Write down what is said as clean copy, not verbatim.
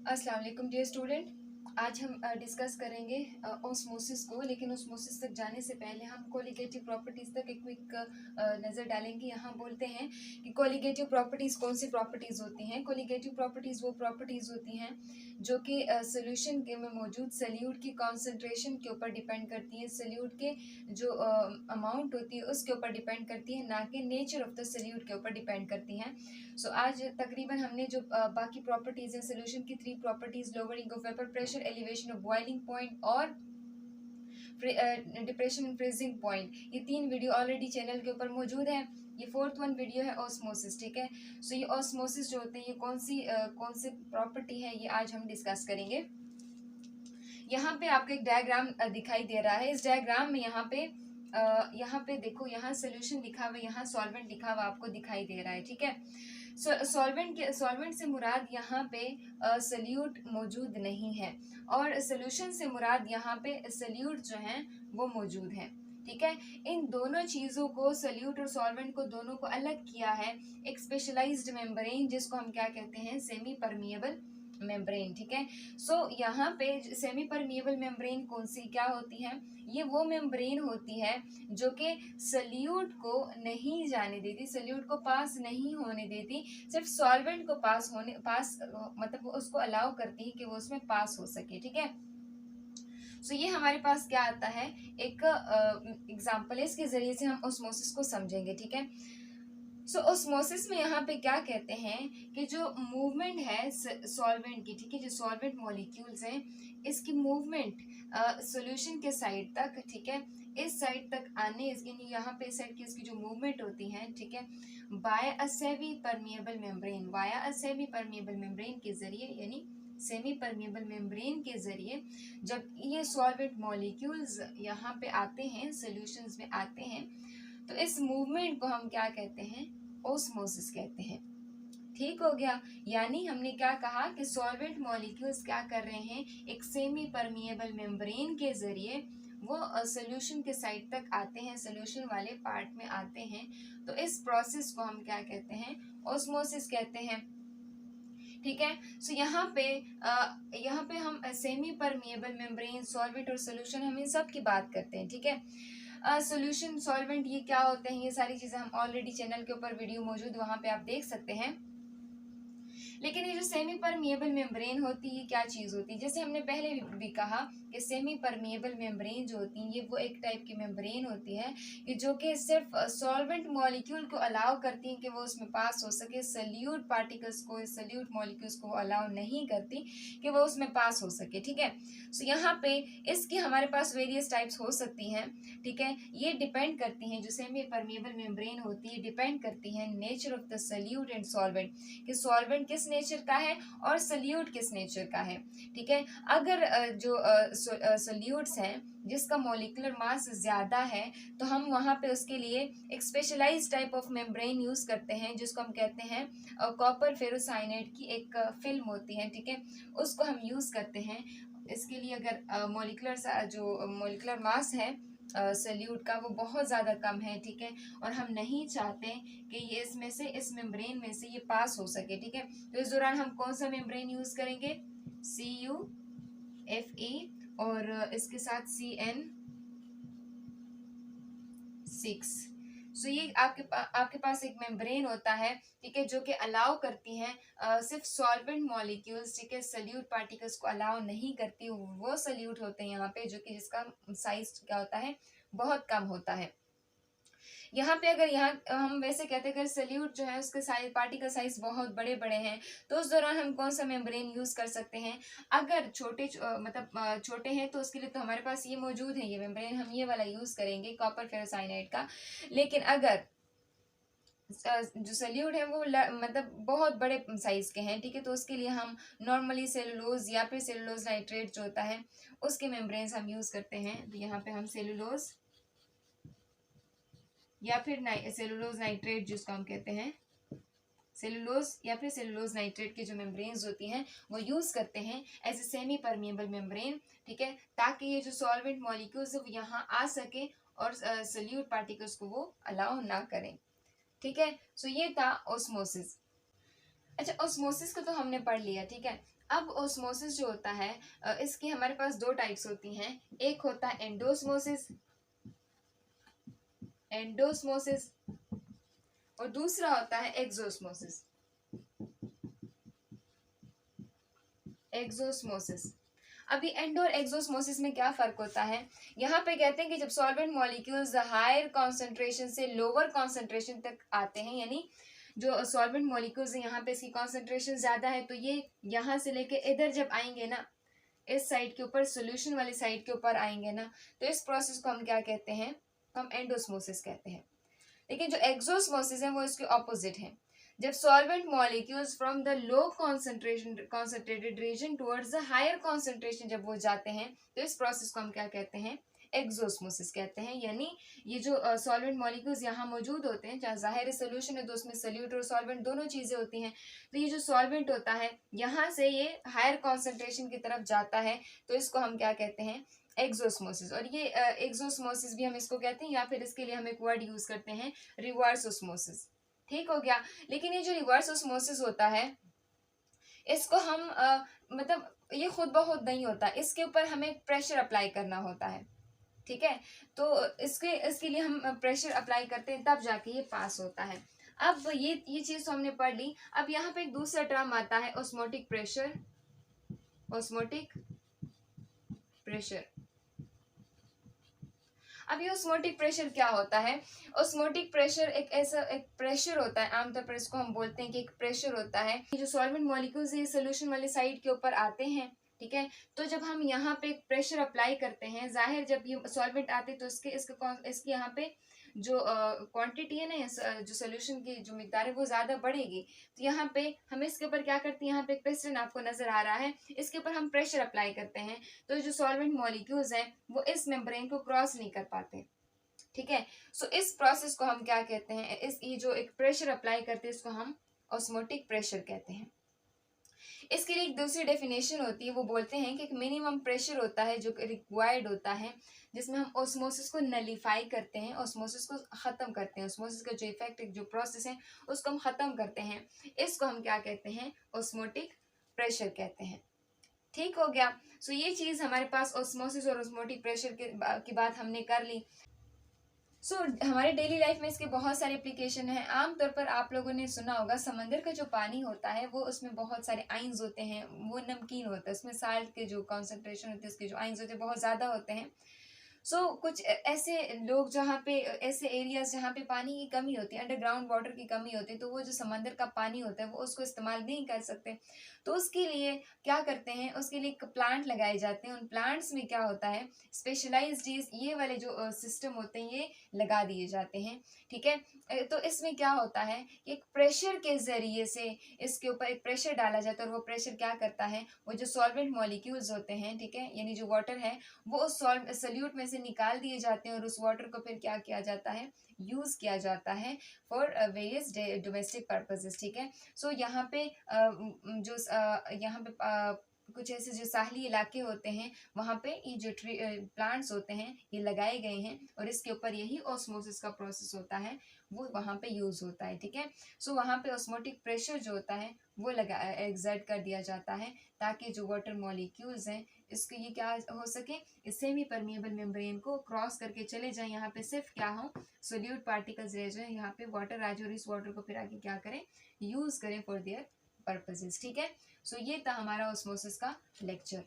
अस्सलाम वालेकुम dear student. आज हम डिस्कस करेंगे ऑस्मोसिस को, लेकिन ऑस्मोसिस तक जाने से पहले हम कोलिगेटिव प्रॉपर्टीज़ तक एक क्विक नज़र डालेंगे। यहाँ बोलते हैं कि कोलिगेटिव प्रॉपर्टीज़ कौन सी प्रॉपर्टीज़ होती हैं। कोलिगेटिव प्रॉपर्टीज़ वो प्रॉपर्टीज़ होती हैं जो कि सोल्यूशन के में मौजूद सल्यूट की कॉन्सेंट्रेशन के ऊपर डिपेंड करती है, सल्यूट के जो अमाउंट होती है उसके ऊपर डिपेंड करती है, ना कि नेचर ऑफ द सल्यूट के ऊपर डिपेंड करती हैं। सो आज तकरीबन हमने जो बाकी प्रॉपर्टीज हैं सोल्यूशन की, 3 properties, lowering of vapour pressure, elevation of boiling point और डिप्रेशन एंड फ्रीजिंग पॉइंट, ये 3 वीडियो ऑलरेडी चैनल के ऊपर मौजूद है। ये 4th वन वीडियो है ऑस्मोसिस, ठीक है। सो ये ऑस्मोसिस जो होते हैं ये कौन सी प्रॉपर्टी है, ये आज हम डिस्कस करेंगे। यहाँ पे आपको एक डायग्राम दिखाई दे रहा है। इस डायग्राम में यहाँ पे देखो, यहाँ सोल्यूशन लिखा हुआ, यहाँ सॉल्वेंट लिखा हुआ आपको दिखाई दे रहा है, ठीक है। सॉल्वेंट से मुराद यहाँ पे सल्यूट मौजूद नहीं है, और सोल्यूशन से मुराद यहाँ पे सल्यूट जो है वो मौजूद है, ठीक है। इन दोनों चीज़ों को, सल्यूट और सॉल्वेंट को, दोनों को अलग किया है एक स्पेशलाइज्ड मेम्ब्रेन, जिसको हम क्या कहते हैं, सेमी परमिएबल मेम्ब्रेन, ठीक है। यहाँ पे सेमी परमिएबल मेम्ब्रेन कौन सी क्या होती है, ये वो मेम्ब्रेन होती है जो कि सल्यूट को नहीं जाने देती, सल्यूट को पास नहीं होने देती, सिर्फ सॉल्वेंट को पास मतलब उसको अलाउ करती है कि वो उसमें पास हो सके, ठीक है। ये हमारे पास क्या आता है, एक एग्जाम्पल है, इसके जरिए से हम ऑस्मोसिस को समझेंगे, ठीक है। ऑस्मोसिस में यहाँ पे क्या कहते हैं कि जो मूवमेंट है सॉल्वेंट की, ठीक है, जो सॉल्वेंट मॉलिक्यूल्स हैं इसकी मूवमेंट सॉल्यूशन के साइड तक, ठीक है, इस साइड तक आने, यानी यहाँ पे इस साइड की इसकी जो मूवमेंट होती है, ठीक है, by a semi permeable membrane, via a semi permeable membrane के जरिए, यानी सेमी परमिएबल मेम्ब्रेन के जरिए जब ये सॉल्वेंट मॉलिक्यूल्स यहाँ पे आते हैं, सॉल्यूशंस में आते हैं, तो इस मूवमेंट को हम क्या कहते हैं, ऑस्मोसिस कहते हैं, ठीक हो गया। यानी हमने क्या कहा कि सॉल्वेंट मॉलिक्यूल्स क्या कर रहे हैं, एक सेमी परमिएबल मेम्ब्रेन के जरिए वो सॉल्यूशन के साइड तक आते हैं, सॉल्यूशन वाले पार्ट में आते हैं, तो इस प्रोसेस को हम क्या कहते हैं, ऑस्मोसिस कहते हैं, ठीक है। यहाँ पे हम सेमी परमिएबल मेम्ब्रेन, सॉल्वेंट और सॉल्यूशन, हम इन सब की बात करते हैं, ठीक है। सॉल्यूशन, सॉल्वेंट, ये क्या होते हैं, ये सारी चीजें हम ऑलरेडी चैनल के ऊपर वीडियो मौजूद, वहां पे आप देख सकते हैं। लेकिन ये जो सेमी परमिएबल मेम्ब्रेन होती है, क्या चीज होती है, जैसे हमने पहले भी कहा कि सेमी परमिएबल मेम्ब्रेन जो होती है ये वो एक टाइप की मेम्ब्रेन होती है कि जो कि सिर्फ सॉल्वेंट मॉलिक्यूल को अलाउ करती है कि वो उसमें पास हो सके, सल्यूट पार्टिकल्स को, सल्यूट मॉलिक्यूल्स को अलाउ नहीं करती कि वो उसमें पास हो सके, ठीक है। यहाँ पे इसकी हमारे पास वेरियस टाइप्स हो सकती हैं, ठीक है। ये डिपेंड करती हैं, जो सेमी परमिएबल मेम्ब्रेन होती है डिपेंड करती है nature of the solute and solvent, कि सॉल्वेंट किस नेचर का है और सल्यूट किस नेचर का है, ठीक है। अगर जो सल्यूट्स हैं जिसका मॉलिक्यूलर मास ज्यादा है, तो हम वहाँ पे उसके लिए एक specialised type of membrane use करते हैं, जिसको हम कहते हैं कॉपर फेरोसाइनेट की एक फिल्म होती है, ठीक है, उसको हम यूज करते हैं। इसके लिए अगर मॉलिक्यूलर मास है सल्यूट का वो बहुत ज़्यादा कम है, ठीक है, और हम नहीं चाहते कि ये इसमें से, इस मेम्ब्रेन में से ये पास हो सके, ठीक है, तो इस दौरान हम कौन सा मेम्ब्रेन यूज करेंगे, CuFe, और इसके साथ CN6। ये आपके पास एक मेम्ब्रेन होता है, ठीक है, जो कि अलाउ करती हैं सिर्फ सॉल्वेंट मॉलिक्यूल्स, ठीक है, सल्यूट पार्टिकल्स को अलाउ नहीं करती, वो सल्यूट होते हैं यहाँ पे जो कि जिसका साइज क्या होता है, बहुत कम होता है। यहाँ पे अगर हम वैसे कहते हैं अगर सल्यूट जो है उसके साइज, पार्टिकल साइज बहुत बड़े बड़े हैं, तो उस दौरान हम कौन सा मेम्ब्रेन यूज कर सकते हैं। अगर छोटे हैं तो उसके लिए तो हमारे पास ये मौजूद है, ये मेम्ब्रेन, हम ये वाला यूज करेंगे कॉपर फेरोसाइनेट का। लेकिन अगर जो सल्यूट है वो मतलब बहुत बड़े साइज के हैं, ठीक है, तो उसके लिए हम नॉर्मली सेलुलोज या फिर सेलुलोज नाइट्रेट जो होता है उसके मेम्ब्रेन्स हम यूज करते हैं। तो यहाँ पे हम सेलुलोज या फिर सेलुलोज नाइट्रेट जिसको हम कहते हैं, सेलुलोज या फिर सेलुलोज नाइट्रेट की जो मेम्ब्रेन्स होती हैं वो यूज करते हैं as a semi permeable membrane, ठीक है, ताकि ये जो सॉल्वेंट मॉलिक्यूल्स है वो यहाँ आ सके और सल्यूट पार्टिकल्स को वो अलाउ ना करें, ठीक है। ये था ऑस्मोसिस। अच्छा, ऑस्मोसिस को तो हमने पढ़ लिया, ठीक है। अब ओस्मोसिस जो होता है इसकी हमारे पास दो टाइप्स होती हैं। एक होता है एंडोस्मोसिस, एंडोस्मोसिस, और दूसरा होता है एक्सोस्मोसिस, एक्सोस्मोसिस। अभी एंडो और एक्सोस्मोसिस में क्या फर्क होता है, यहाँ पे कहते हैं कि जब सॉल्वेंट मॉलिक्यूल्स हायर कॉन्सेंट्रेशन से लोअर कॉन्सेंट्रेशन तक आते हैं, यानी जो सॉल्वेंट मॉलिक्यूल्स है यहाँ पे इसकी कॉन्सेंट्रेशन ज्यादा है, तो ये यहाँ से लेके इधर जब आएंगे ना, इस साइड के ऊपर, सोल्यूशन वाली साइड के ऊपर आएंगे ना, तो इस प्रोसेस को हम क्या कहते हैं, हम एंडोस्मोसिस कहते हैं। लेकिन जो एक्सोस्मोसिस है वो इसके ऑपोजिट है। जब solvent molecules from the low concentrated region towards the higher concentration जब वो जाते हैं, तो इस प्रोसेस को हम क्या कहते हैं, एक्सोस्मोसिस कहते हैं। यानी ये जो सॉल्वेंट मॉलिक्यूल्स यहाँ मौजूद होते हैं, जहाँ जाहिर सोल्यूशन है तो उसमें सोल्यूट और सॉल्वेंट दोनों चीजें होती हैं, तो ये जो सॉल्वेंट होता है यहाँ से ये हायर कॉन्सेंट्रेशन की तरफ जाता है, तो इसको हम क्या कहते हैं, एक्सोस्मोसिस। और ये एक्सोस्मोसिस भी हम इसको कहते हैं, या फिर इसके लिए हम एक वर्ड यूज करते हैं, रिवर्स ओस्मोसिस। ठीक हो गया। लेकिन ये जो रिवर्स ओस्मोसिस होता है इसको हम मतलब ये खुद ब खुद नहीं होता, इसके ऊपर हमें प्रेशर अप्लाई करना होता है। ठीक है, तो इसके लिए हम प्रेशर अप्लाई करते हैं, तब जाके ये पास होता है। अब ये चीज तो हमने पढ़ ली। अब यहाँ पे एक दूसरा टर्म आता है, ऑस्मोटिक प्रेशर, ऑस्मोटिक प्रेशर। अब ये ऑस्मोटिक प्रेशर क्या होता है, ऑस्मोटिक प्रेशर एक ऐसा एक प्रेशर होता है, आमतौर पर इसको हम बोलते हैं कि एक प्रेशर होता है। जो सॉल्वेंट मॉलिक्यूल्स ये सोल्यूशन वाले साइड के ऊपर आते हैं, ठीक है, तो जब हम यहाँ पे प्रेशर अप्लाई करते हैं, जाहिर जब ये सॉल्वेंट आते हैं तो इसके यहाँ पे जो क्वांटिटी है ना, जो सोल्यूशन की जो मिकदार है वो ज्यादा बढ़ेगी। तो यहाँ पे हम इसके ऊपर क्या करते हैं, यहाँ पे एक पिस्टन आपको नजर आ रहा है, इसके ऊपर हम प्रेशर अप्लाई करते हैं, तो जो सॉल्वेंट मॉलिक्यूल्स हैं वो इस मेम्ब्रेन को क्रॉस नहीं कर पाते। ठीक है, सो इस प्रोसेस को हम क्या कहते हैं, ये जो एक प्रेशर अप्लाई करते हैं इसको हम ऑस्मोटिक प्रेशर कहते हैं। इसके लिए एक दूसरी डेफिनेशन होती है, वो बोलते हैं कि एक मिनिमम प्रेशर होता है जो रिक्वायर्ड होता है, जिसमें हम ऑस्मोसिस को नलीफाई करते हैं, ऑस्मोसिस को खत्म करते हैं, ऑस्मोसिस का जो इफेक्ट जो प्रोसेस है उसको हम खत्म करते हैं। इसको हम क्या कहते हैं, ऑस्मोटिक प्रेशर कहते हैं। ठीक हो गया। सो ये चीज हमारे पास ऑस्मोसिस और ऑस्मोटिक प्रेशर की बात हमने कर ली। हमारे डेली लाइफ में इसके बहुत सारे एप्लीकेशन हैं। आमतौर पर आप लोगों ने सुना होगा समंदर का जो पानी होता है वो उसमें बहुत सारे आइंस होते हैं, वो नमकीन होता है, उसमें साल्ट के जो कॉन्सेंट्रेशन होते हैं, उसके जो आइंस होते हैं बहुत ज़्यादा होते हैं। कुछ ऐसे लोग जहाँ पे, ऐसे एरियाज जहाँ पे पानी की कमी होती है, अंडरग्राउंड वाटर की कमी होती है, तो वो जो समंदर का पानी होता है वो उसको इस्तेमाल नहीं कर सकते, तो उसके लिए क्या करते हैं, उसके लिए प्लांट लगाए जाते हैं। उन प्लांट्स में क्या होता है, स्पेशलाइज्ड ये वाले जो सिस्टम होते हैं ये लगा दिए जाते हैं। ठीक है, तो इसमें क्या होता है कि एक प्रेशर के जरिए से इसके ऊपर एक प्रेशर डाला जाता है, और वो प्रेशर क्या करता है, वो जो सॉल्वेंट मॉलिक्यूल्स होते हैं, ठीक है, यानी जो वाटर है वो उस सॉल्यूट में से निकाल दिए जाते हैं, और उस वाटर को फिर क्या किया जाता है, यूज किया जाता है फॉर वेरियस डोमेस्टिक पर्पसेस। ठीक है, यहाँ पे यहाँ पे कुछ ऐसे जो साहली इलाके होते हैं वहाँ पे ये जो प्लांट्स होते हैं ये लगाए गए हैं, और इसके ऊपर यही ऑस्मोसिस का प्रोसेस होता है वो वहाँ पे यूज होता है। ठीक है, वहाँ पे ऑस्मोटिक प्रेशर जो होता है वो एग्जर्ट कर दिया जाता है, ताकि जो वाटर मॉलिक्यूल्स हैं इसको ये क्या हो सके, इस सेमी परमिएबल मेम्ब्रेन को क्रॉस करके चले जाएं, यहाँ पे सिर्फ क्या हो, सोल्यूट पार्टिकल्स रह जाए, यहाँ पे वाटर आ जाए, और इस वाटर को फिर आगे क्या करें, यूज करें फॉर देयर पर्पसेस। ठीक है, ये था हमारा ऑस्मोसिस का लेक्चर।